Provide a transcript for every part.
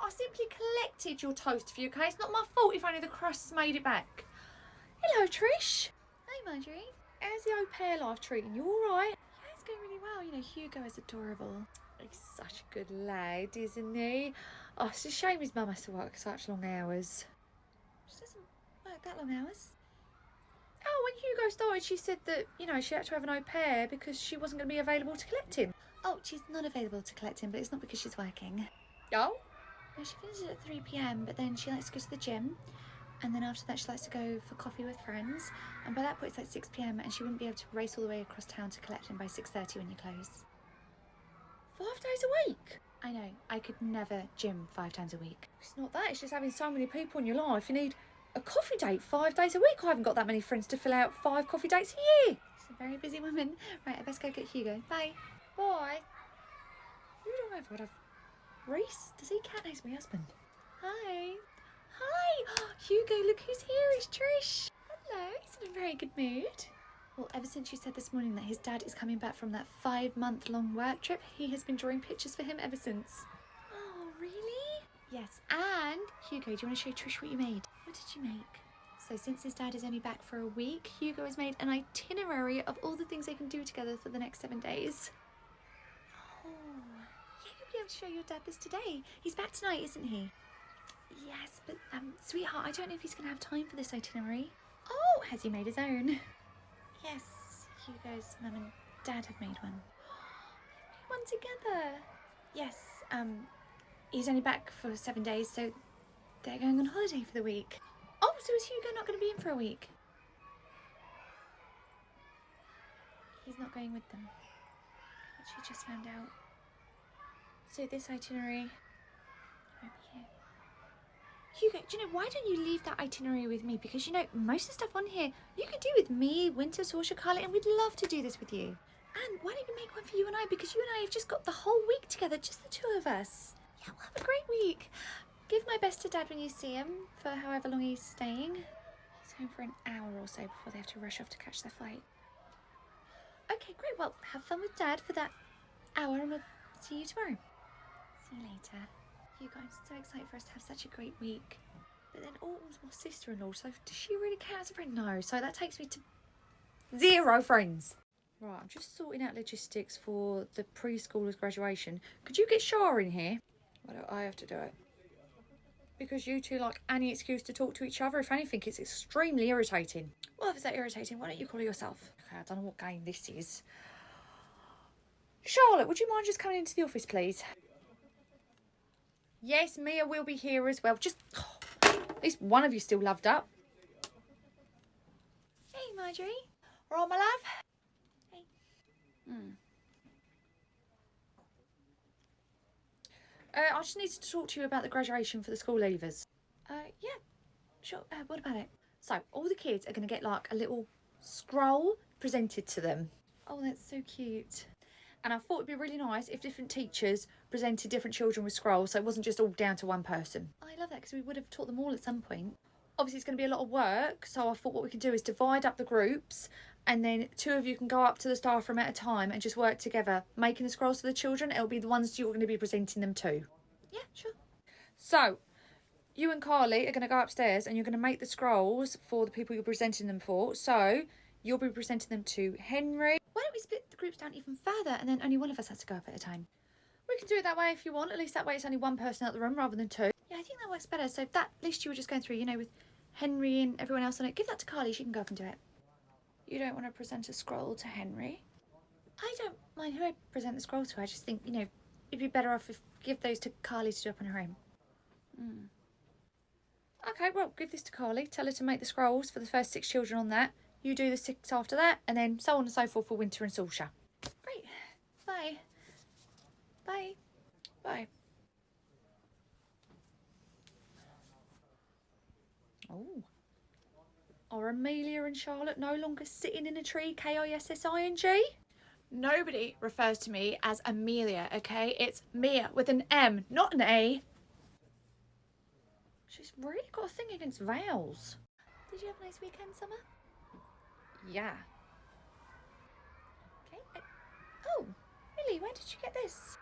I simply collected your toast for you, okay? It's not my fault if only the crusts made it back. Hello, Trish. Hey, Marjorie. How's the au pair life treating you? All right? Yeah, it's going really well. You know, Hugo is adorable. He's such a good lad, isn't he? Oh, it's a shame his mum has to work such long hours. She doesn't work that long hours. Oh, when Hugo started, she said that, you know, she had to have an au pair because she wasn't going to be available to collect him. Oh, she's not available to collect him, but it's not because she's working. Oh? No, she finishes at 3 p.m, but then she likes to go to the gym. And then after that, she likes to go for coffee with friends. And by that point, it's like 6 p.m, and she wouldn't be able to race all the way across town to collect him by 6:30 when you close. 5 days a week? I know, I could never gym 5 times a week. It's not that, it's just having so many people in your life. You need a coffee date 5 days a week. I haven't got that many friends to fill out 5 coffee dates a year. She's a very busy woman. Right, I best go get Hugo. Bye. Bye. You don't know what I've... Reese? Does he cat names my husband? Hi. Hi. Oh, Hugo, look who's here. It's Trish. Hello. He's in a very good mood. Well, ever since you said this morning that his dad is coming back from that 5-month-long work trip, he has been drawing pictures for him ever since. Oh, really? Yes. And, Hugo, do you want to show Trish what you made? What did you make? So since his dad is only back for a week, Hugo has made an itinerary of all the things they can do together for the next 7 days. Oh, yeah, you'll be able to show your dad this today. He's back tonight, isn't he? Yes, but sweetheart, I don't know if he's going to have time for this itinerary. Oh, has he made his own? Yes, Hugo's mum and dad have made one. They made one together. Yes, he's only back for 7 days, so they're going on holiday for the week. Oh, so is Hugo not going to be in for a week? He's not going with them. She just found out. So this itinerary won't be here. Hugo, do you know, why don't you leave that itinerary with me? Because, you know, most of the stuff on here you can do with me, Winter, Saoirse, Carly, and we'd love to do this with you. And why don't you make one for you and I? Because you and I have just got the whole week together, just the 2 of us. Yeah, we'll have a great week. Give my best to Dad when you see him for however long he's staying. He's home for an hour or so before they have to rush off to catch their flight. Okay, great. Well, have fun with Dad for that hour and we'll see you tomorrow. See you later. Hugo, I'm so excited for us to have such a great week. But then Autumn's my sister-in-law, so does she really count as a friend? No, so that takes me to 0 friends. Right, I'm just sorting out logistics for the preschoolers' graduation. Could you get Shah in here? Why don't I have to do it? Because you two like any excuse to talk to each other. If anything, it's extremely irritating. Well, if it's that irritating, why don't you call it yourself? Okay, I don't know what game this is. Charlotte, would you mind just coming into the office, please? Yes, Mia will be here as well. Just, at least one of you still loved up. Hey, Marjorie. All right, my love? Hey. I just needed to talk to you about the graduation for the school leavers. Yeah, sure. What about it? So, all the kids are going to get like a little scroll presented to them. Oh, that's so cute. And I thought it'd be really nice if different teachers presented different children with scrolls, so it wasn't just all down to one person. I love that because we would have taught them all at some point. Obviously, it's going to be a lot of work, so I thought what we could do is divide up the groups, and then 2 of you can go up to the staff room at a time and just work together, making the scrolls for the children. It'll be the ones you're going to be presenting them to. Yeah, sure. So, you and Carly are going to go upstairs and you're going to make the scrolls for the people you're presenting them for. So, you'll be presenting them to Henry. Why don't we split the groups down even further and then only one of us has to go up at a time? We can do it that way if you want. At least that way it's only one person out the room rather than 2. Yeah, I think that works better. So that list you were just going through, you know, with Henry and everyone else on it, give that to Carly. She can go up and do it. You don't want to present a scroll to Henry? I don't mind who I present the scroll to. I just think, you know, it'd be better off if give those to Carly to do up on her own. Okay, well, give this to Carly. Tell her to make the scrolls for the first 6 children on that. You do the 6 after that, and then so on and so forth for Winter and Saoirse. Great. Bye. Bye. Bye. Oh. Are Amelia and Charlotte no longer sitting in a tree, K-I-S-S-I-N-G? Nobody refers to me as Amelia, okay? It's Mia with an M, not an A. She's really got a thing against vowels. Did you have a nice weekend, Summer? Yeah. Okay. Oh, Millie, where did you get this?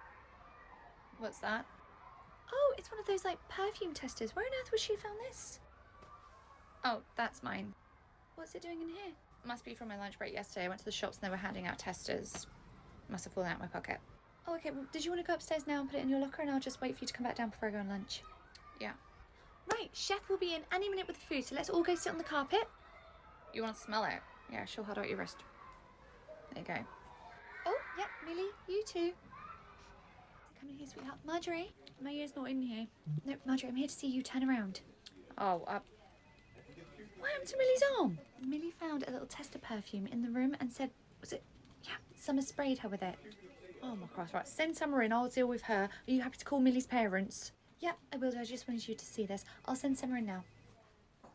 What's that? Oh, it's one of those like perfume testers. Where on earth would she found this? Oh, that's mine. What's it doing in here? Must be from my lunch break yesterday. I went to the shops and they were handing out testers. Must have fallen out of my pocket. Oh, okay. Well, did you want to go upstairs now and put it in your locker and I'll just wait for you to come back down before I go on lunch? Yeah. Right, chef will be in any minute with the food, so let's all go sit on the carpet. You want to smell it? Yeah, sure, hold out your wrist. There you go. Oh, yeah, Millie, you too. Come in here, sweetheart. Marjorie, Maya's not in here. No, Marjorie, I'm here to see you. Turn around. Oh, what happened to Millie's arm? Millie found a little tester perfume in the room and said, was it? Yeah, Summer sprayed her with it. Oh my Christ, right, send Summer in, I'll deal with her. Are you happy to call Millie's parents? Yeah, I will do. I just wanted you to see this. I'll send Summer in now.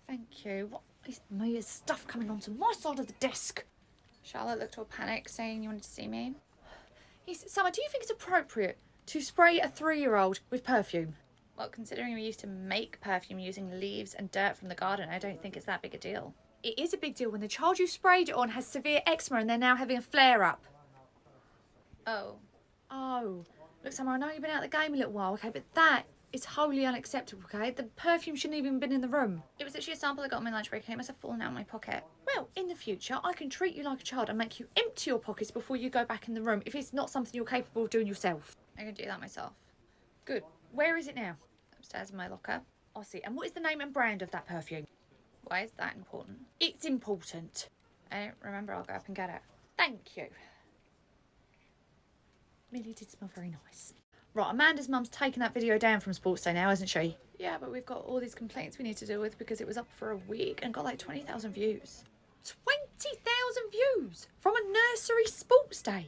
Thank you. What is Maya's stuff coming onto my side of the desk? Charlotte looked all panicked, saying you wanted to see me. Yes, Summer, do you think it's appropriate to spray a 3-year-old with perfume? Well, considering we used to make perfume using leaves and dirt from the garden, I don't think it's that big a deal. It is a big deal when the child you sprayed it on has severe eczema and they're now having a flare-up. Oh. Oh. Look, Summer, I know you've been out of the game a little while, okay, but that is wholly unacceptable, okay? The perfume shouldn't even have been in the room. It was actually a sample I got on my lunch break and it must have fallen out of my pocket. Well, in the future, I can treat you like a child and make you empty your pockets before you go back in the room if it's not something you're capable of doing yourself. I can do that myself. Good. Where is it now? Upstairs in my locker. I see. And what is the name and brand of that perfume? Why is that important? It's important. I don't remember. I'll go up and get it. Thank you. Millie did smell very nice. Right, Amanda's mum's taken that video down from Sports Day now, isn't she? Yeah, but we've got all these complaints we need to deal with because it was up for a week and got like 20,000 views. 20,000 views from a nursery Sports Day?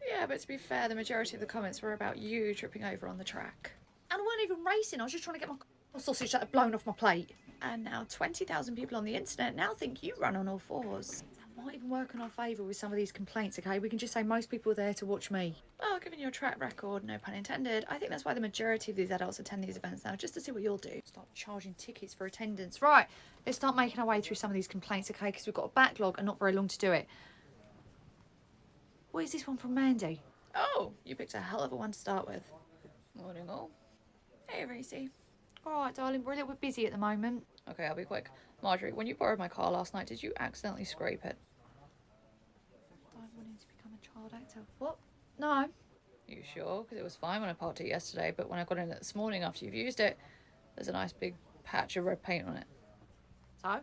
Yeah, but to be fair, the majority of the comments were about you tripping over on the track. And I weren't even racing, I was just trying to get my sausage that had blown off my plate. And now 20,000 people on the internet now think you run on all fours. That might even work in our favour with some of these complaints, okay? We can just say most people are there to watch me. Well, given your track record, no pun intended, I think that's why the majority of these adults attend these events now, just to see what you'll do. Start charging tickets for attendance. Right, let's start making our way through some of these complaints, okay? Because we've got a backlog and not very long to do it. What is this one from Mandy? Oh, you picked a hell of a one to start with. Morning all. Hey, Reese. Alright, darling, we're a little bit busy at the moment. Okay, I'll be quick. Marjorie, when you borrowed my car last night, did you accidentally scrape it? I wanted to become a child actor. What? No. You sure? Because it was fine when I parked it yesterday, but when I got in it this morning after you've used it, there's a nice big patch of red paint on it. So?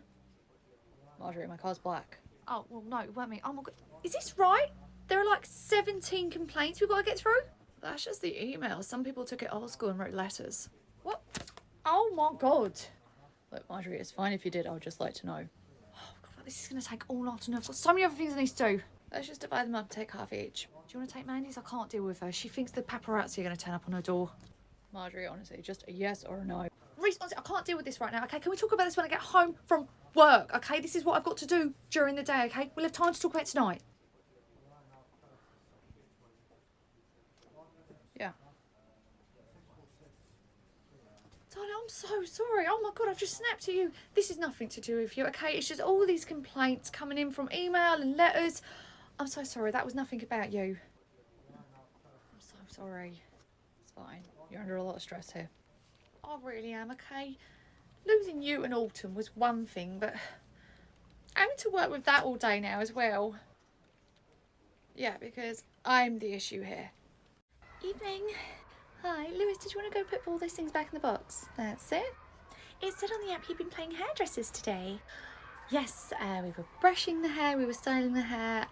Marjorie, my car's black. Oh, well, no, it weren't me. Oh my God. Is this right? There are like 17 complaints we've got to get through? That's just the email. Some people took it old school and wrote letters. What? Oh my God. Look, Marjorie, it's fine if you did. I would just like to know. Oh God, this is going to take all afternoon. I've got so many other things I need to do. Let's just divide them up and take half each. Do you want to take Mandy's? I can't deal with her. She thinks the paparazzi are going to turn up on her door. Marjorie, honestly, just a yes or a no. Reese, honestly, I can't deal with this right now, okay? Can we talk about this when I get home from work, okay? This is what I've got to do during the day, okay? We'll have time to talk about it tonight. Yeah. Darling, I'm so sorry. Oh my God, I've just snapped at you. This is nothing to do with you, okay? It's just all these complaints coming in from email and letters. I'm so sorry. That was nothing about you. I'm so sorry. It's fine. You're under a lot of stress here. I really am, okay? Losing you and Autumn was one thing, but having to work with that all day now as well. Yeah, because I'm the issue here. Evening. Hi, Lewis, did you want to go put all those things back in the box? That's it. It said on the app you've been playing hairdressers today. Yes, we were brushing the hair, we were styling the hair.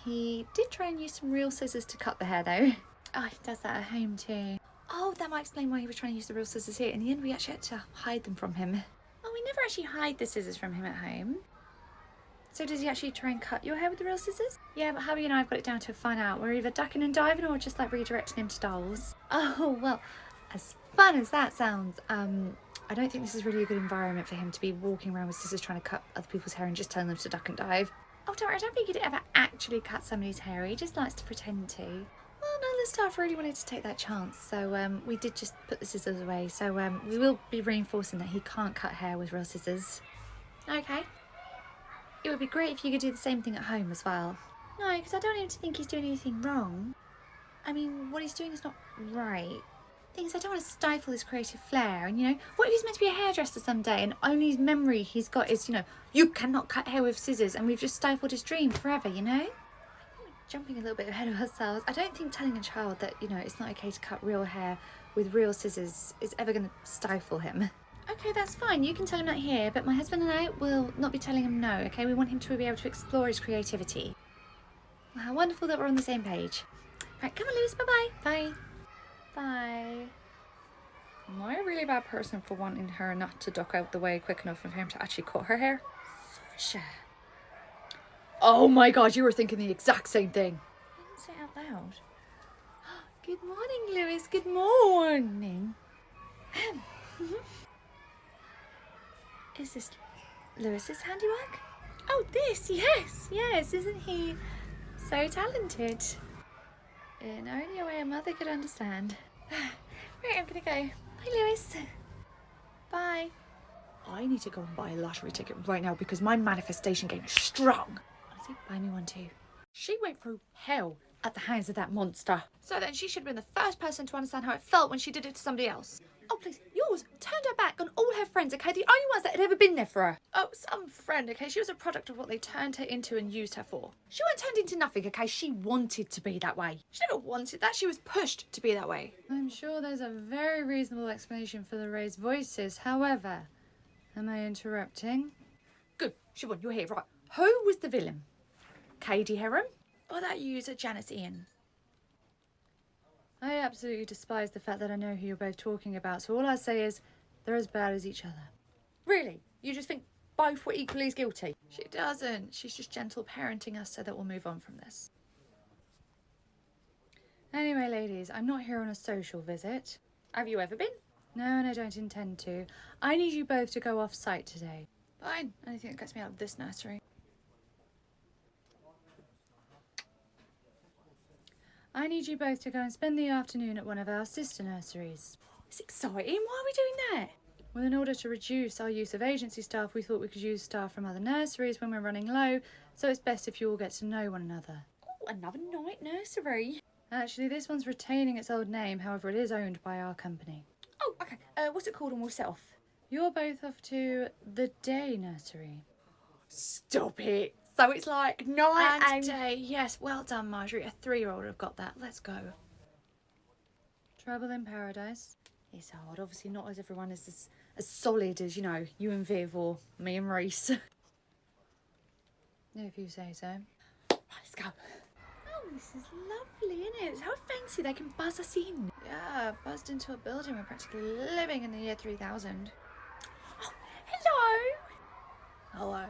He did try and use some real scissors to cut the hair though. Oh, he does that at home too. Oh, that might explain why he was trying to use the real scissors here. In the end, we actually had to hide them from him. Oh, we never actually hide the scissors from him at home. So does he actually try and cut your hair with the real scissors? Yeah, but hubby and I have got it down to a fine art. We're either ducking and diving or just like redirecting him to dolls. Oh, well, as fun as that sounds, I don't think this is really a good environment for him to be walking around with scissors trying to cut other people's hair and just telling them to duck and dive. Oh, don't worry, I don't think he'd ever actually cut somebody's hair. He just likes to pretend to. Well, none of the staff really wanted to take that chance, so we did just put the scissors away. So we will be reinforcing that he can't cut hair with real scissors. Okay. It would be great if you could do the same thing at home as well. No, because I don't want him to think he's doing anything wrong. I mean, what he's doing is not right. Thing is, I don't want to stifle his creative flair. And, you know, what if he's meant to be a hairdresser someday and only his memory he's got is, you know, you cannot cut hair with scissors, and we've just stifled his dream forever, you know? Jumping a little bit ahead of ourselves. I don't think telling a child that, you know, it's not okay to cut real hair with real scissors is ever going to stifle him. Okay, that's fine. You can tell him that here, but my husband and I will not be telling him no, okay? We want him to be able to explore his creativity. Well, how wonderful that we're on the same page. Right, come on, Lewis. Bye-bye. Bye. Bye. Am I a really bad person for wanting her not to duck out the way quick enough for him to actually cut her hair? Sasha. Oh my God, you were thinking the exact same thing. I didn't say it out loud. Good morning, Lewis. Good morning. Is this Lewis's handiwork? Oh, this, yes, yes. Isn't he so talented? In only a way a mother could understand. Right, I'm gonna go. Bye, Lewis. Bye. I need to go and buy a lottery ticket right now because my manifestation game is strong. Honestly, buy me one too. She went through hell at the hands of that monster. So then she should have been the first person to understand how it felt when she did it to somebody else. Oh, please, yours turned her back on all her friends, okay? The only ones that had ever been there for her. Oh, some friend, okay? She was a product of what they turned her into and used her for. She wasn't turned into nothing, okay? She wanted to be that way. She never wanted that. She was pushed to be that way. I'm sure there's a very reasonable explanation for the raised voices. However, am I interrupting? Good. Siobhan, you're here, right? Who was the villain? Katie Heron or that user Janice Ian? I absolutely despise the fact that I know who you're both talking about, so all I say is they're as bad as each other. Really? You just think both were equally as guilty? She doesn't. She's just gentle parenting us so that we'll move on from this. Anyway, ladies, I'm not here on a social visit. Have you ever been? No, and I don't intend to. I need you both to go off-site today. Fine. Anything that gets me out of this nursery. I need you both to go and spend the afternoon at one of our sister nurseries. It's exciting. Why are we doing that? Well, in order to reduce our use of agency staff, we thought we could use staff from other nurseries when we're running low, so it's best if you all get to know one another. Oh, another night nursery. Actually, this one's retaining its old name, however it is owned by our company. Oh, okay. What's it called and we'll set off? You're both off to the day nursery. Stop it. So it's like night and day. Yes, well done, Marjorie. A 3-year-old would have got that. Let's go. Trouble in Paradise. It's hard. Obviously not as everyone is as solid as, you know, you and Viv or me and Reese. If you say so. Right, let's go. Oh, this is lovely, isn't it? How fancy they can buzz us in. Yeah, buzzed into a building. We're practically living in the year 3000. Oh, hello. Hello.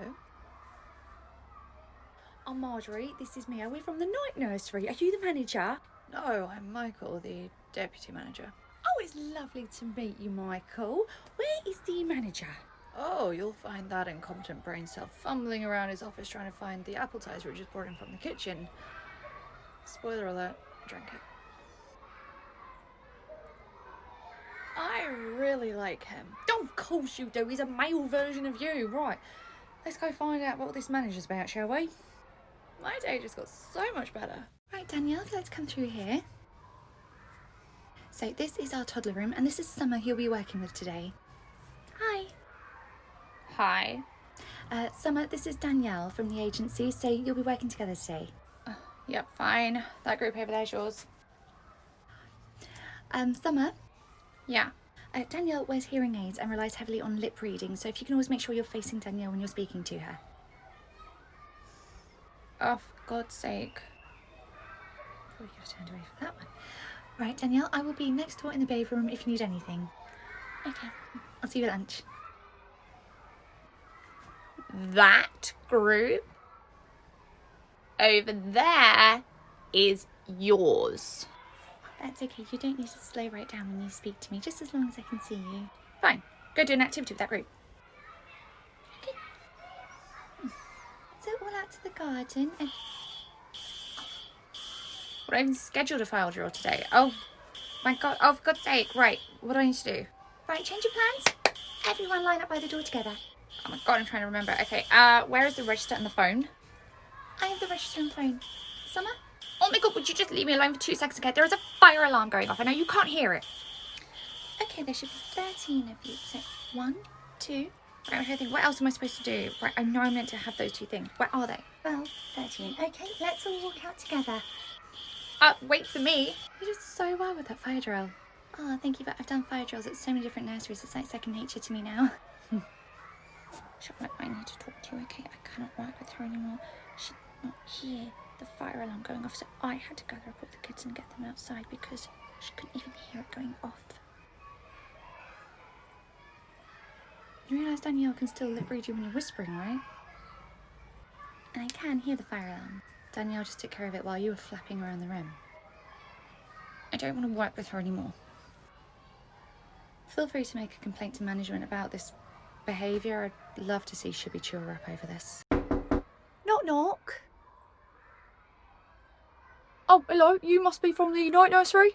Oh, Marjorie, this is Mia. We're from the night nursery. Are you the manager? No, I'm Michael, the deputy manager. Oh, it's lovely to meet you, Michael. Where is the manager? Oh, you'll find that incompetent brain cell fumbling around his office trying to find the appetizer we just brought in from the kitchen. Spoiler alert, I drank it. I really like him. Oh, of course you do. He's a male version of you. Right, let's go find out what this manager's about, shall we? My day just got so much better. Right, Danielle, if you'd like to come through here. So this is our toddler room, and this is Summer, who you'll be working with today. Hi. Hi. Summer, this is Danielle from the agency, so you'll be working together today. Yep, fine. That group over there is yours. Summer? Yeah. Danielle wears hearing aids and relies heavily on lip reading, so if you can always make sure you're facing Danielle when you're speaking to her. Oh, for God's sake. Probably could have turned away from that one. Right, Danielle, I will be next door in the baby room if you need anything. Okay, I'll see you at lunch. That group over there is yours. That's okay, you don't need to slow right down when you speak to me, just as long as I can see you. Fine, go do an activity with that group. Okay. So all out to the garden and... What, I even scheduled a file drawer today. Oh my God, oh for God's sake, right, what do I need to do? Right, change your plans. Everyone line up by the door together. Oh my God, I'm trying to remember. Okay, where is the register and the phone? I have the register and phone. Summer? Oh my God, would you just leave me alone for 2 seconds, okay? There is a fire alarm going off. I know you can't hear it. Okay, there should be 13 of you. So 1, 2. Right, I'm trying to think, what else am I supposed to do? Right, I know I'm meant to have those 2 things. Where are they? 12, 13. Okay, let's all walk out together. Wait for me. You did so well with that fire drill. Oh, thank you, but I've done fire drills at so many different nurseries. It's like second nature to me now. Charlotte, I need to talk to you, okay? I cannot work with her anymore. She's not here. The fire alarm going off, so I had to gather up all the kids and get them outside because she couldn't even hear it going off. You realise Danielle can still lip read you when you're whispering, right? And I can hear the fire alarm. Danielle just took care of it while you were flapping around the room. I don't want to work with her anymore. Feel free to make a complaint to management about this behaviour. I'd love to see Shibby chew her up over this. Knock, knock. Oh, hello, you must be from the night nursery?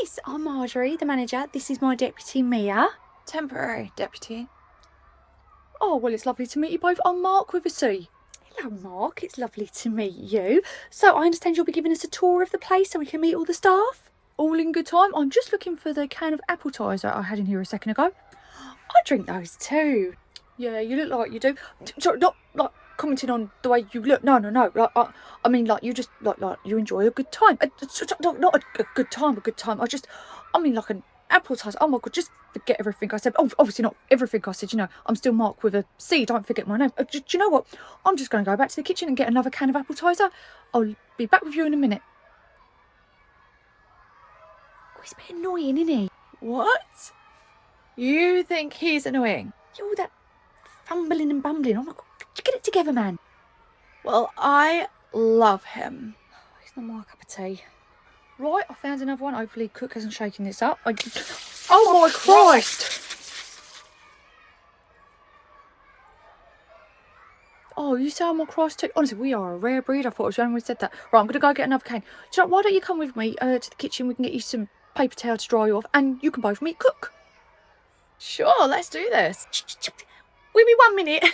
Yes, I'm Marjorie, the manager. This is my deputy, Mia. Temporary deputy. Oh, well, it's lovely to meet you both. I'm Mark with a C. Hello, Mark. It's lovely to meet you. So I understand you'll be giving us a tour of the place so we can meet all the staff? All in good time. I'm just looking for the can of appetiser I had in here a second ago. I drink those too. Yeah, you look like you do. Sorry, not like commenting on the way you look. No. Like, I mean, like you just like you enjoy a good time. Not a good time, a good time. I mean, like an appetiser. Oh my god, just forget everything I said. Oh, obviously not everything I said. You know, I'm still Mark with a C. Don't forget my name. Do you know what? I'm just going to go back to the kitchen and get another can of appetiser. I'll be back with you in a minute. He's a bit annoying, isn't he? What? You think he's annoying? You're all that fumbling and bumbling. Oh my god, get it together, man. Well, I love him. He's not my cup of tea. Right, I found another one. Hopefully Cook hasn't shaken this up. Oh my Christ! Oh, you say I'm a Christ too? Honestly, we are a rare breed. I thought it was the only one who said that. Right, I'm going to go get another can. Do you know, why don't you come with me to the kitchen? We can get you some paper towel to dry you off and you can both meet Cook. Sure, let's do this. Wait me 1 minute.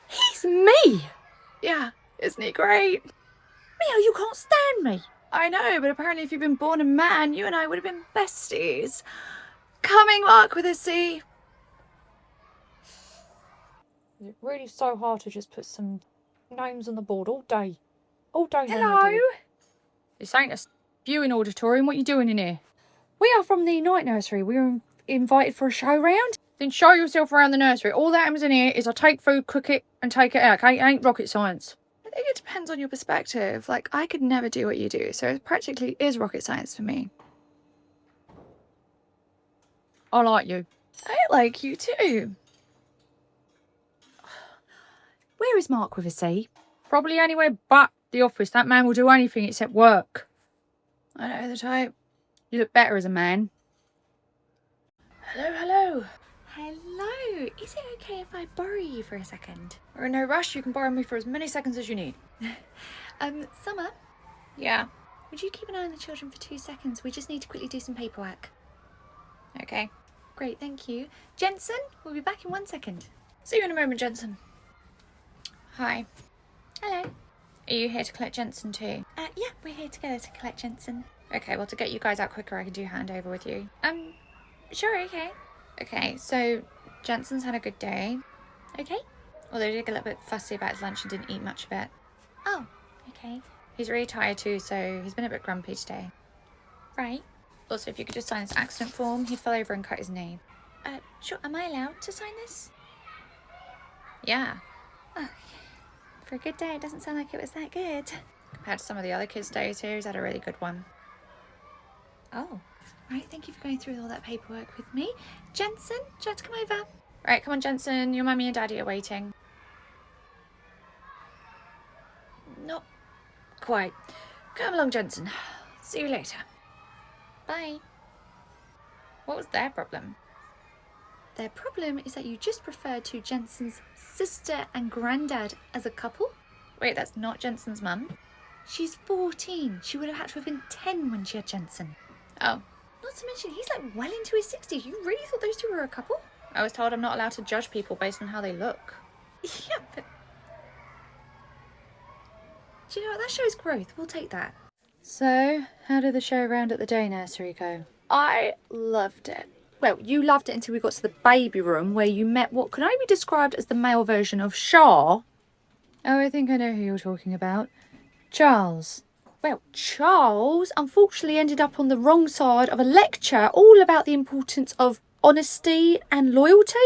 He's me. Yeah, isn't he great? Mia, you can't stand me. I know, but apparently if you'd been born a man, you and I would have been besties. Coming, Mark, with a C. It's really so hard to just put some names on the board all day. All day. Hello. This ain't a viewing auditorium. What are you doing in here? We are from the night nursery. We were invited for a show round. Then show yourself around the nursery. All that happens in here is I take food, cook it, and take it out, okay? It ain't rocket science. I think it depends on your perspective. Like, I could never do what you do, so it practically is rocket science for me. I like you. I like you too. Where is Mark with a C? Probably anywhere but the office. That man will do anything except work. I know the type. You look better as a man. Hello. Hello. Is it okay if I borrow you for a second? We're in no rush. You can borrow me for as many seconds as you need. Summer? Yeah. Would you keep an eye on the children for 2 seconds? We just need to quickly do some paperwork. Okay. Great, thank you. Jensen, we'll be back in 1 second. See you in a moment, Jensen. Hi. Hello. Are you here to collect Jensen too? Yeah, we're here together to collect Jensen. Okay, well, to get you guys out quicker, I can do handover with you. Sure, okay. Okay, so Jensen's had a good day. Okay. Although he did get a little bit fussy about his lunch and didn't eat much of it. Oh, okay. He's really tired too, so he's been a bit grumpy today. Right. Also, if you could just sign this accident form, he fell over and cut his knee. Sure, am I allowed to sign this? Yeah. Oh, for a good day, it doesn't sound like it was that good. Compared to some of the other kids' days here, he's had a really good one. Oh. Right, thank you for going through all that paperwork with me. Jensen, do you want to come over? Right, come on, Jensen. Your mummy and daddy are waiting. Not quite. Come along, Jensen. See you later. Bye. What was their problem? Their problem is that you just referred to Jensen's sister and granddad as a couple. Wait, that's not Jensen's mum? She's 14. She would have had to have been 10 when she had Jensen. Oh. Not to mention, he's like well into his 60s. You really thought those two were a couple? I was told I'm not allowed to judge people based on how they look. Yeah, but... Do you know what? That shows growth. We'll take that. So, how did the show round at the day nursery go? I loved it. Well, you loved it until we got to the baby room where you met what can only be described as the male version of Shah. Oh, I think I know who you're talking about. Charles. Well, Charles unfortunately ended up on the wrong side of a lecture all about the importance of honesty and loyalty.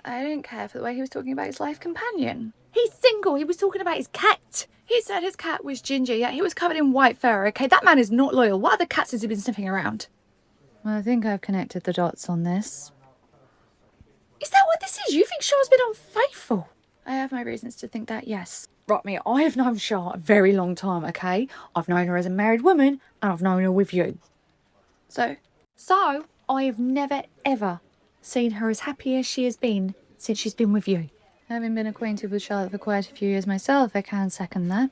I didn't care for the way he was talking about his life companion. He's single. He was talking about his cat. He said his cat was ginger, yet he was covered in white fur. Okay, that man is not loyal. What other cats has he been sniffing around? Well, I think I've connected the dots on this. Is that what this is? You think Shah's been unfaithful? I have my reasons to think that, yes. Right, Mia, I have known Shah a very long time, okay? I've known her as a married woman, and I've known her with you. So I have never, ever seen her as happy as she has been since she's been with you. Having been acquainted with Charlotte for quite a few years myself, I can second that.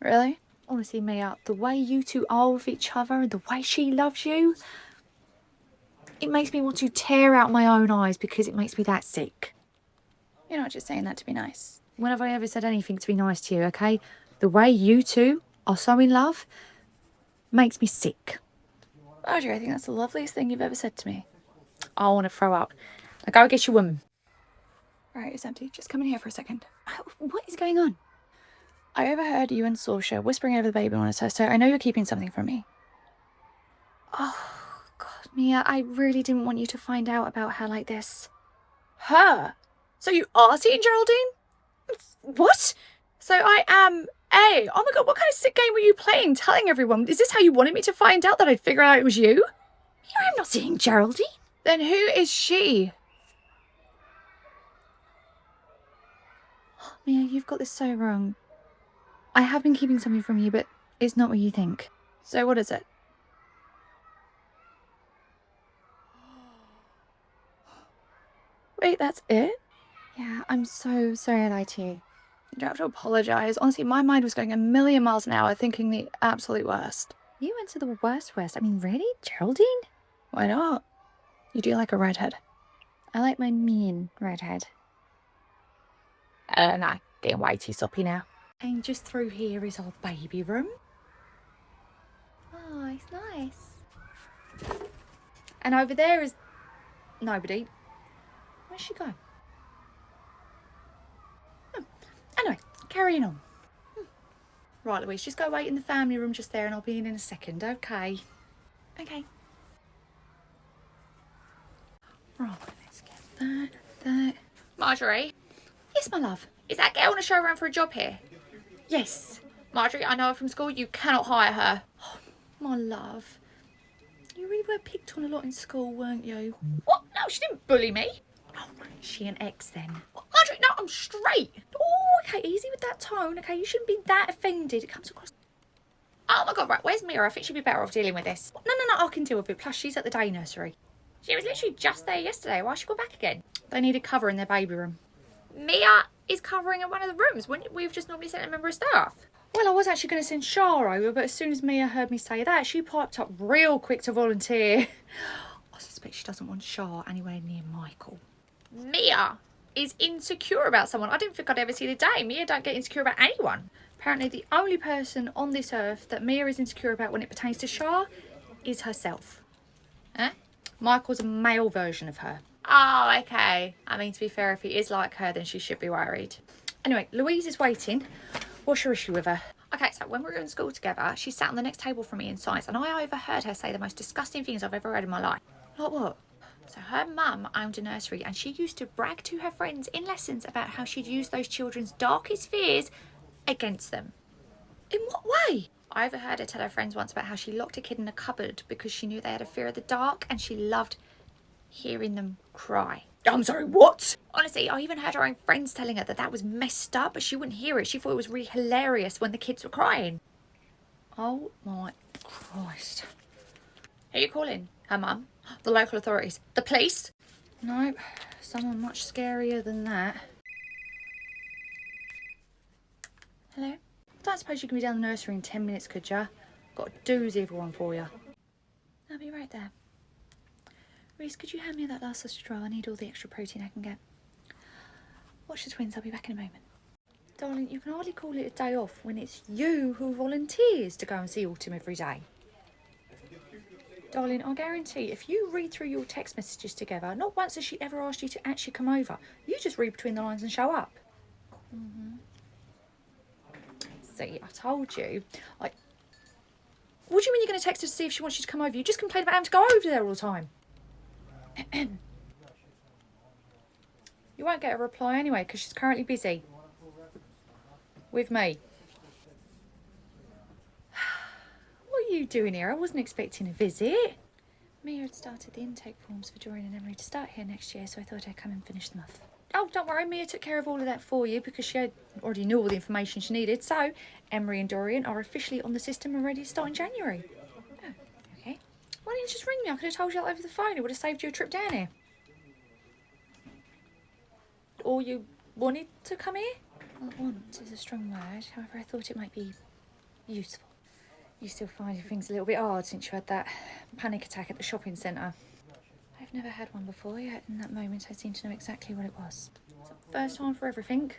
Really? Honestly, Mia, the way you two are with each other and the way she loves you, it makes me want to tear out my own eyes because it makes me that sick. You're not just saying that to be nice. When have I ever said anything to be nice to you, okay? The way you two are so in love makes me sick. Audrey, I think that's the loveliest thing you've ever said to me. I want to throw up. Now go get your woman. Right, it's empty. Just come in here for a second. What is going on? I overheard you and Sorsha whispering over the baby monitor, so I know you're keeping something from me. Oh, God, Mia, I really didn't want you to find out about her like this. Her? So you are seeing Geraldine? What? So I am A. Oh my God, what kind of sick game were you playing, telling everyone? Is this how you wanted me to find out that I'd figure out it was you? I'm not seeing Geraldine. Then who is she? Mia, you've got this so wrong. I have been keeping something from you, but it's not what you think. So what is it? Wait, that's it? Yeah, I'm so sorry I lied to you. You don't have to apologise. Honestly, my mind was going a million miles an hour thinking the absolute worst. You went to the worst. I mean, really? Geraldine? Why not? You do like a redhead. I like my mean redhead. No, getting way too soppy now. And just through here is our baby room. Oh, it's nice. And over there is nobody. Where'd she go? Anyway, carrying on. Right, Louise, just go wait in the family room just there and I'll be in a second, okay? Okay. Right, let's get that. Marjorie? Yes, my love. Is that girl on a show around for a job here? Yes. Marjorie, I know her from school. You cannot hire her. Oh, my love. You really were picked on a lot in school, weren't you? What? No, she didn't bully me. Oh, she an ex then? What? Marjorie, no, I'm straight. Oh, okay, easy with that tone, okay? You shouldn't be that offended. It comes across... Oh my God, right, where's Mira? I think she'd be better off dealing with this. No, I can deal with it. Plus, she's at the day nursery. She was literally just there yesterday. Why'd she go back again? They needed cover in their baby room. Mia is covering in one of the rooms. Wouldn't we have just normally sent a member of staff? Well, I was actually going to send Shah over, but as soon as Mia heard me say that, she piped up real quick to volunteer. I suspect she doesn't want Shah anywhere near Michael. Mia is insecure about someone. I didn't think I'd ever see the day. Mia don't get insecure about anyone. Apparently, the only person on this earth that Mia is insecure about when it pertains to Shah is herself. Huh? Michael's a male version of her. Oh, okay. I mean, to be fair, if he is like her, then she should be worried. Anyway, Louise is waiting. What's your issue with her? Okay, so when we were in school together, she sat on the next table from me in science, and I overheard her say the most disgusting things I've ever heard in my life. Like what? So her mum owned a nursery, and she used to brag to her friends in lessons about how she'd use those children's darkest fears against them. In what way? I overheard her tell her friends once about how she locked a kid in a cupboard because she knew they had a fear of the dark, and she loved hearing them cry. I'm sorry, what? Honestly, I even heard her own friends telling her that that was messed up, but she wouldn't hear it. She thought it was really hilarious when the kids were crying. Oh my Christ. Who are you calling? Her mum? The local authorities? The police? Nope. Someone much scarier than that. Hello? I don't suppose you can be down the nursery in 10 minutes, could ya? Got a doozy of one for you. I'll be right there. Reese, could you hand me that last sausage roll? I need all the extra protein I can get. Watch the twins, I'll be back in a moment. Darling, you can hardly call it a day off when it's you who volunteers to go and see Autumn every day. Darling, I guarantee if you read through your text messages together, not once has she ever asked you to actually come over. You just read between the lines and show up. See, I told you. What do you mean you're going to text her to see if she wants you to come over? You just complain about having to go over there all the time. You won't get a reply anyway because she's currently busy. With me. What are you doing here? I wasn't expecting a visit. Mia had started the intake forms for Dorian and Emery to start here next year, so I thought I'd come and finish them off. Oh, don't worry, Mia took care of all of that for you because she already knew all the information she needed. So, Emery and Dorian are officially on the system and ready to start in January. Oh, okay. Why didn't you just ring me? I could have told you that over the phone. It would have saved you a trip down here. Or you wanted to come here? Well, want is a strong word. However, I thought it might be useful. You still finding things a little bit hard since you had that panic attack at the shopping centre. I've never had one before, yet in that moment I seem to know exactly what it was. It's the first time for everything.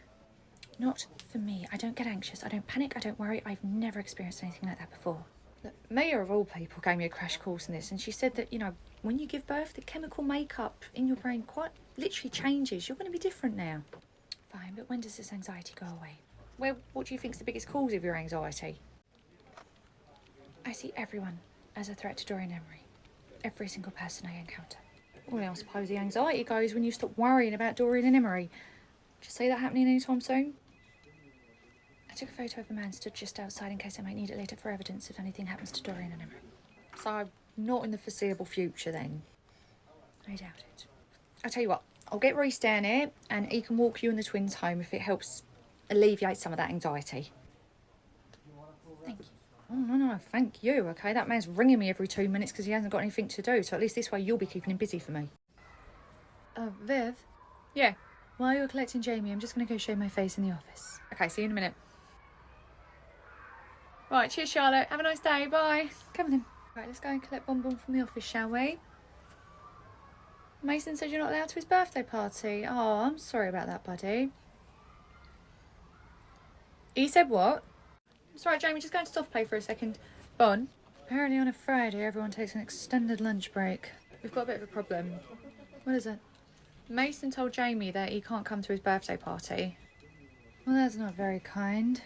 Not for me. I don't get anxious, I don't panic, I don't worry. I've never experienced anything like that before. Look, Mia, of all people, gave me a crash course in this, and she said that, you know, when you give birth, the chemical makeup in your brain quite literally changes. You're going to be different now. Fine, but when does this anxiety go away? Well, what do you think's the biggest cause of your anxiety? I see everyone as a threat to Dorian Emery. Every single person I encounter. Well, I suppose the anxiety goes when you stop worrying about Dorian and Emery. Do you see that happening anytime soon? I took a photo of a man stood just outside in case I might need it later for evidence if anything happens to Dorian and Emery. So, not in the foreseeable future then? I doubt it. I'll tell you what, I'll get Reese down here and he can walk you and the twins home if it helps alleviate some of that anxiety. Thank you. Oh, no, thank you, okay? That man's ringing me every 2 minutes because he hasn't got anything to do, so at least this way you'll be keeping him busy for me. Viv? Yeah? While you're collecting Jamie, I'm just going to go show my face in the office. Okay, see you in a minute. Right, cheers, Charlotte. Have a nice day. Bye. Come on then. Right, let's go and collect Bonbon from the office, shall we? Mason said you're not allowed to his birthday party. Oh, I'm sorry about that, buddy. He said what? It's right, Jamie, just go into soft play for a second. Bon? Apparently on a Friday, everyone takes an extended lunch break. We've got a bit of a problem. What is it? Mason told Jamie that he can't come to his birthday party. Well, that's not very kind.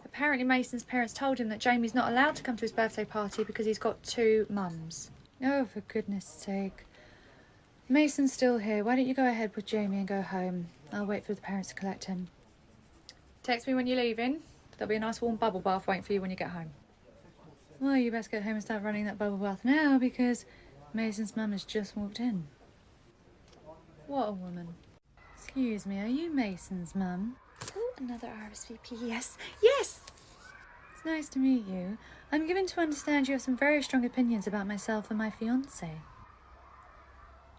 Apparently Mason's parents told him that Jamie's not allowed to come to his birthday party because he's got 2 mums. Oh, for goodness sake. Mason's still here. Why don't you go ahead with Jamie and go home? I'll wait for the parents to collect him. Text me when you're leaving. There'll be a nice warm bubble bath waiting for you when you get home. Well, you best get home and start running that bubble bath now because Mason's mum has just walked in. What a woman. Excuse me, are you Mason's mum? Oh, another RSVP, yes. Yes! It's nice to meet you. I'm given to understand you have some very strong opinions about myself and my fiancé.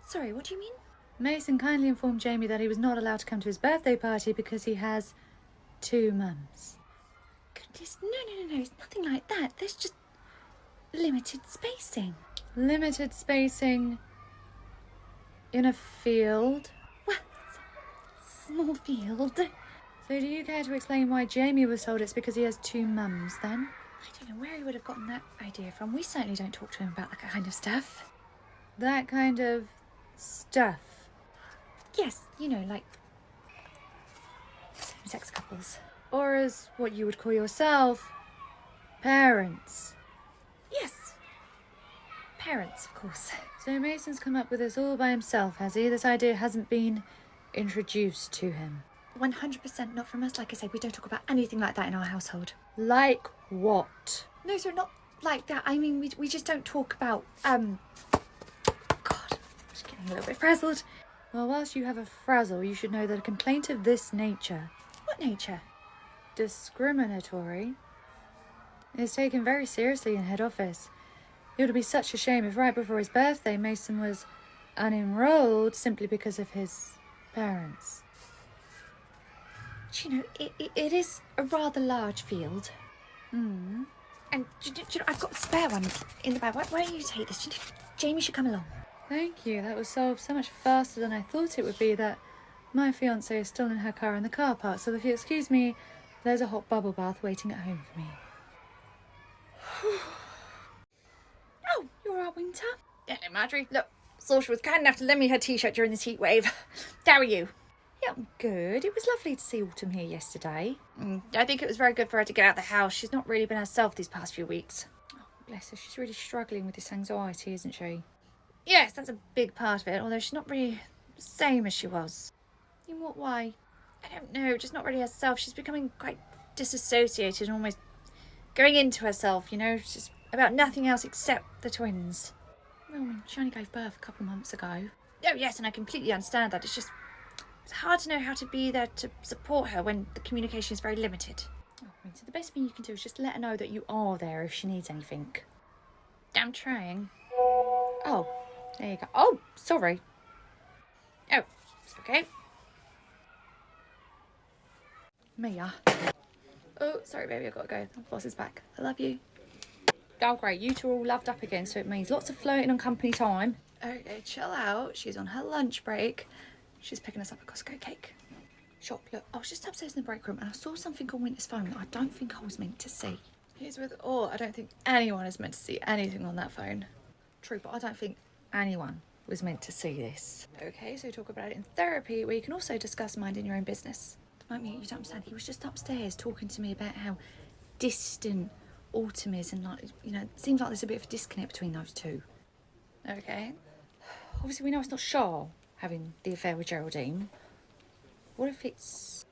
Sorry, what do you mean? Mason kindly informed Jamie that he was not allowed to come to his birthday party because he has 2 mums. Goodness, no, it's nothing like that. There's just limited spacing. Limited spacing in a field? Well, it's a small field. So do you care to explain why Jamie was told it's because he has 2 mums then? I don't know where he would have gotten that idea from. We certainly don't talk to him about that kind of stuff. That kind of stuff? Yes, you know, like same-sex couples. Or as what you would call yourself, parents? Yes. Parents, of course. So Mason's come up with this all by himself, has he? This idea hasn't been introduced to him? 100% not from us. Like I said, we don't talk about anything like that in our household. Like what? No, sir, not like that. I mean, we just don't talk about, God, I'm just getting a little bit frazzled. Well, whilst you have a frazzle, you should know that a complaint of this nature... What nature? Discriminatory... is taken very seriously in head office. It would be such a shame if right before his birthday Mason was unenrolled simply because of his parents. You know, it is a rather large field. Hmm. And do you know, I've got a spare one in the bag. Why don't you take this? Do you know, Jamie should come along. Thank you. That was solved so much faster than I thought it would be. That my fiancée is still in her car in the car park, so if you excuse me, there's a hot bubble bath waiting at home for me. Oh, you're right, Winter? Hello, Marjorie. Look, Saoirse was kind enough to lend me her t-shirt during this heat wave. How are you? Yeah, I'm good. It was lovely to see Autumn here yesterday. I think it was very good for her to get out of the house. She's not really been herself these past few weeks. Oh, bless her. She's really struggling with this anxiety, isn't she? Yes, that's a big part of it, although she's not really the same as she was. In what way? I don't know, just not really herself. She's becoming quite disassociated and almost going into herself, you know. She's about nothing else except the twins. Well, I mean, she only gave birth a couple of months ago. Oh, yes, and I completely understand that. It's hard to know how to be there to support her when the communication is very limited. Oh, I mean, so the best thing you can do is just let her know that you are there if she needs anything. I'm trying. Oh, there you go. Oh, sorry. Oh, it's okay. Mia. Oh, sorry, baby, I've got to go. My boss is back. I love you. Oh, great. You two are all loved up again, so it means lots of flirting on company time. Okay, chill out. She's on her lunch break. She's picking us up a Costco cake. Shop, look, I was just upstairs in the break room and I saw something on Winter's phone that I don't think I was meant to see. Here's with all. I don't think anyone is meant to see anything on that phone. True, but I don't think anyone was meant to see this. Okay, so talk about it in therapy, where you can also discuss minding your own business. Don't you don't understand. He was just upstairs talking to me about how distant Autumn is, and, like, you know, it seems like there's a bit of a disconnect between those two. Okay. Obviously, we know it's not Char having the affair with Geraldine. What if it's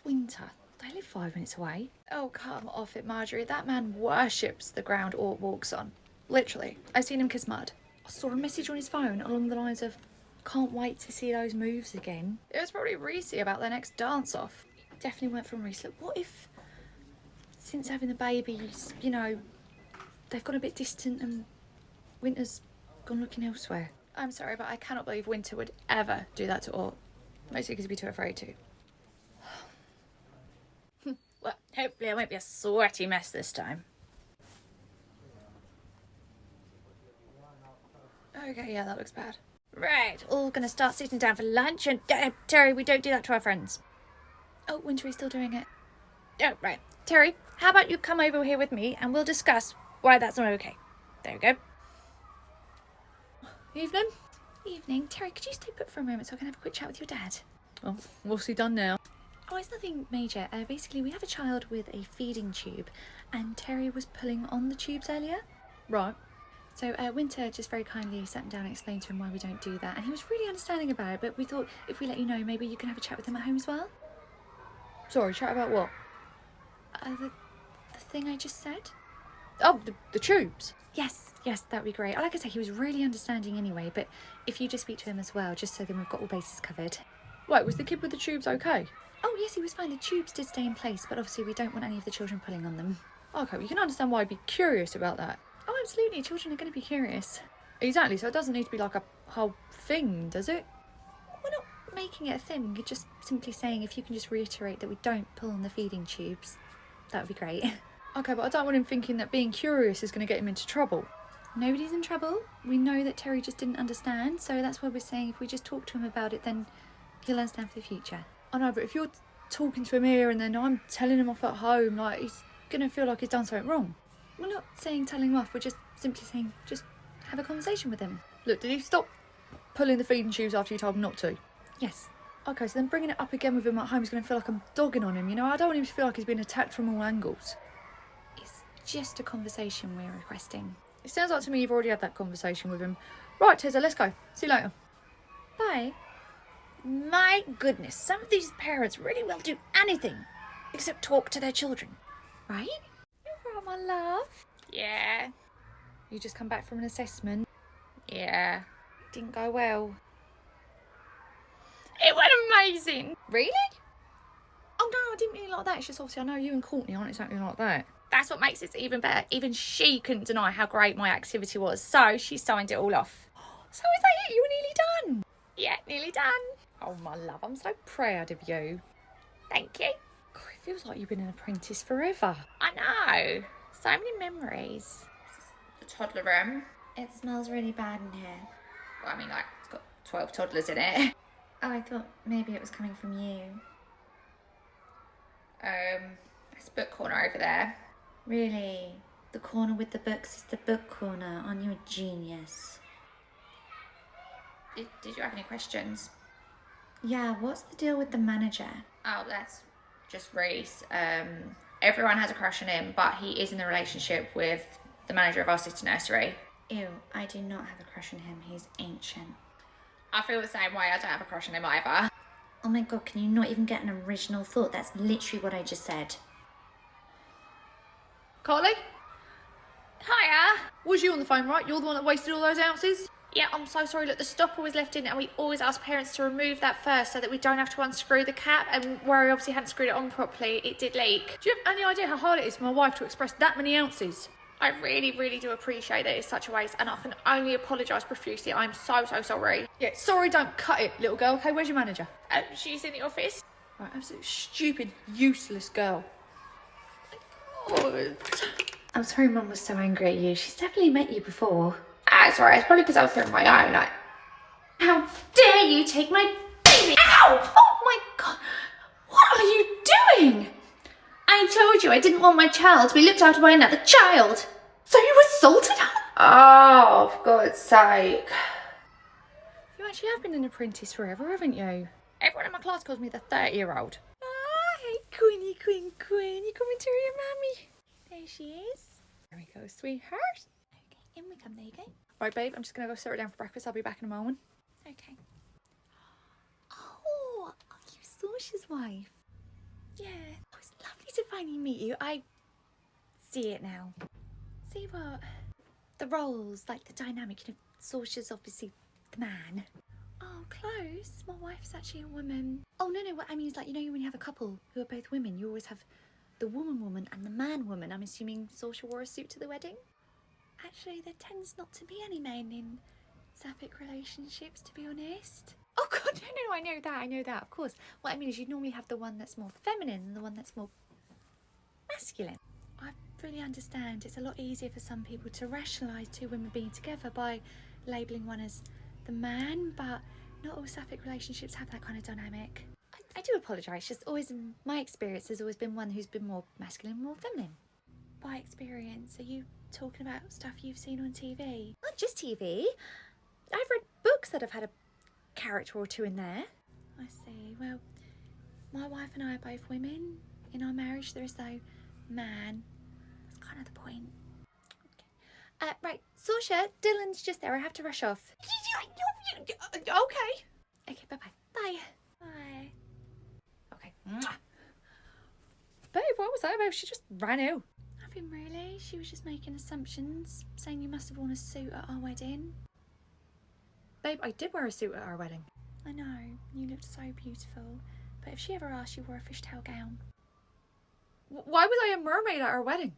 Winter? They live 5 minutes away. Oh, come off it, Marjorie. That man worships the ground Ort walks on. Literally. I've seen him kiss mud. I saw a message on his phone along the lines of, "Can't wait to see those moves again." It was probably Reese about their next dance-off. Definitely went from Reese. Look, what if, since having the babies, you know, they've got a bit distant and Winter's gone looking elsewhere? I'm sorry, but I cannot believe Winter would ever do that to Ort. Mostly because he'd be too afraid to. Well, hopefully I won't be a sweaty mess this time. Okay, yeah, that looks bad. Right, all gonna start sitting down for lunch, and Terry, we don't do that to our friends. Oh, Winter is still doing it. Oh, right. Terry, how about you come over here with me and we'll discuss why that's not okay. There we go. Evening. Evening. Terry, could you stay put for a moment so I can have a quick chat with your dad? Oh, what's he done now? Oh, it's nothing major. Basically, we have a child with a feeding tube, and Terry was pulling on the tubes earlier. Right. So Winter just very kindly sat him down and explained to him why we don't do that, and he was really understanding about it, but we thought if we let you know, maybe you can have a chat with him at home as well. Sorry, chat about what? The thing I just said? Oh, the tubes. Yes, that'd be great. Like I say, he was really understanding anyway, but if you just speak to him as well, just so then we've got all bases covered. Wait, was the kid with the tubes okay? Oh, yes, he was fine. The tubes did stay in place, but obviously we don't want any of the children pulling on them. Okay, well, you can understand why I'd be curious about that. Oh, absolutely. Children are going to be curious. Exactly, so it doesn't need to be like a whole thing, does it? We're not making it a thing. You're just simply saying if you can just reiterate that we don't pull on the feeding tubes, that would be great. Okay, but I don't want him thinking that being curious is going to get him into trouble. Nobody's in trouble. We know that Terry just didn't understand, so that's why we're saying if we just talk to him about it, then he'll understand for the future. I know, but if you're talking to him here and then I'm telling him off at home, like, he's going to feel like he's done something wrong. We're not saying tell him off, we're just simply saying just have a conversation with him. Look, did he stop pulling the feeding tubes after you told him not to? Yes. Okay, so then bringing it up again with him at home is going to feel like I'm dogging on him, you know? I don't want him to feel like he's being attacked from all angles. It's just a conversation we're requesting. It sounds like to me you've already had that conversation with him. Right, Tessa, let's go. See you later. Bye. My goodness, some of these parents really will do anything except talk to their children. Right? You're right, my love. Yeah. You just come back from an assessment. Yeah. Didn't go well. It went amazing. Really? Oh, no, I didn't mean it like that. It's just obviously I know you and Courtney aren't exactly like that. That's what makes it even better. Even she couldn't deny how great my activity was, so she signed it all off. So is that it? You were nearly done? Yeah, nearly done. Oh, my love, I'm so proud of you. Thank you. God, it feels like you've been an apprentice forever. I know. So many memories. The toddler room. It smells really bad in here. Well, I mean, like, it's got 12 toddlers in it. Oh, I thought maybe it was coming from you. There's a book corner over there. Really? The corner with the books is the book corner. Aren't you a genius? Did you have any questions? Yeah, what's the deal with the manager? Oh, that's just Reese. Everyone has a crush on him, but he is in a relationship with the manager of our sister nursery. Ew, I do not have a crush on him. He's ancient. I feel the same way. I don't have a crush on him either. Oh my god, can you not even get an original thought? That's literally what I just said. Carly? Hiya. Was you on the phone, right? You're the one that wasted all those ounces? Yeah, I'm so sorry. Look, the stopper was left in and we always ask parents to remove that first so that we don't have to unscrew the cap, and where I obviously hadn't screwed it on properly, it did leak. Do you have any idea how hard it is for my wife to express that many ounces? I really, really do appreciate that it's such a waste, and I can only apologise profusely. I'm so, so sorry. Yeah, sorry, don't cut it, little girl. Okay, where's your manager? She's in the office. Right, absolute stupid, useless girl. Oh, I'm sorry Mum was so angry at you. She's definitely met you before. sorry. It's probably because I was doing my own. How dare you take my baby? Ow! Oh my god! What are you doing? I told you I didn't want my child to be looked after by another child. So you assaulted her? Oh, for God's sake. You actually have been an apprentice forever, haven't you? Everyone in my class calls me the 30-year-old. Ah, hey, Queenie, Queen. You coming to your mummy? There she is. There we go, sweetheart. Okay, in we come. There you go. Right, babe, I'm just going to go sit her down for breakfast. I'll be back in a moment. Okay. Oh, are you Sausha's wife? Yeah. Oh, it's lovely to finally meet you. I see it now. See what? The roles, like the dynamic, you know, Sausha's obviously the man. Oh, close. My wife's actually a woman. Oh, no, what I mean is, like, you know, when you have a couple who are both women, you always have the woman and the man. I'm assuming Sausha wore a suit to the wedding? Actually, there tends not to be any men in sapphic relationships, to be honest. Oh, God, no, I know that, of course. What I mean is you'd normally have the one that's more feminine and the one that's more masculine. I fully understand. It's a lot easier for some people to rationalise two women being together by labelling one as the man, but not all sapphic relationships have that kind of dynamic. I do apologise, just always in my experience has always been one who's been more masculine, more feminine. By experience, are you talking about stuff you've seen on TV? Not just TV. I've read books that have had a character or two in there. I see. Well, my wife and I are both women. In our marriage, there is no man. That's kind of the point. Right, Sausha, Dylan's just there. I have to rush off. Okay. Okay, bye-bye. Bye. Bye. Okay. Babe, what was that about? She just ran out. Nothing really. She was just making assumptions, saying you must have worn a suit at our wedding. Babe, I did wear a suit at our wedding. I know, you looked so beautiful. But if she ever asked, you wore a fishtail gown. Why was I a mermaid at our wedding?